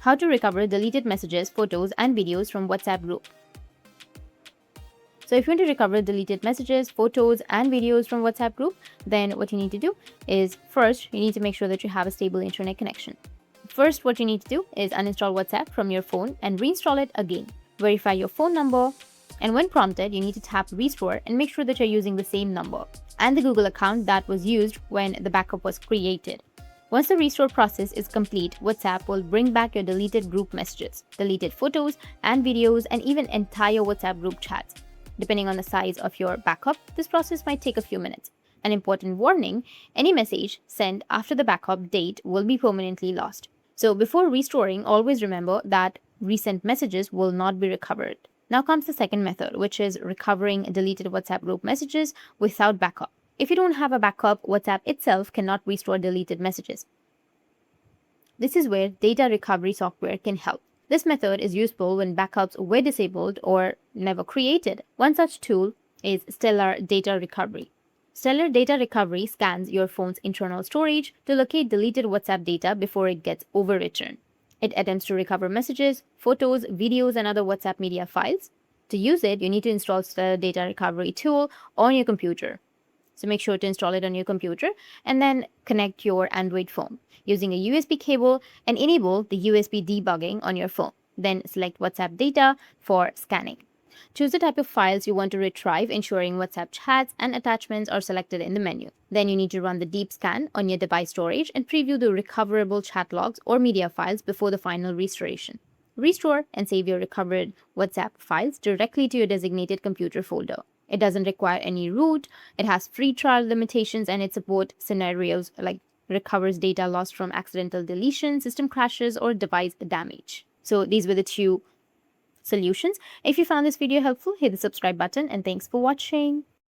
How to recover deleted messages, photos, and videos from WhatsApp group. So if you want to recover deleted messages, photos, and videos from WhatsApp group, then what you need to do is first, you need to make sure that you have a stable internet connection. First, what you need to do is uninstall WhatsApp from your phone and reinstall it again. Verify your phone number, and when prompted, you need to tap restore and make sure that you're using the same number and the Google account that was used when the backup was created. Once the restore process is complete, WhatsApp will bring back your deleted group messages, deleted photos and videos, and even entire WhatsApp group chats. Depending on the size of your backup, this process might take a few minutes. An important warning, any message sent after the backup date will be permanently lost. So before restoring, always remember that recent messages will not be recovered. Now comes the second method, which is recovering deleted WhatsApp group messages without backup. If you don't have a backup, WhatsApp itself cannot restore deleted messages. This is where data recovery software can help. This method is useful when backups were disabled or never created. One such tool is Stellar Data Recovery. Stellar Data Recovery scans your phone's internal storage to locate deleted WhatsApp data before it gets overwritten. It attempts to recover messages, photos, videos, and other WhatsApp media files. To use it, you need to install Stellar Data Recovery tool on your computer. So make sure to install it on your computer and then connect your Android phone using a USB cable and enable the USB debugging on your phone. Then select WhatsApp data for scanning. Choose the type of files you want to retrieve, ensuring WhatsApp chats and attachments are selected in the menu. Then you need to run the deep scan on your device storage and preview the recoverable chat logs or media files before the final restoration. Restore and save your recovered WhatsApp files directly to your designated computer folder. It doesn't require any root, it has free trial limitations, and it supports scenarios like recovers data lost from accidental deletion, system crashes, or device damage. So these were the two solutions. If you found this video helpful, hit the subscribe button, and thanks for watching.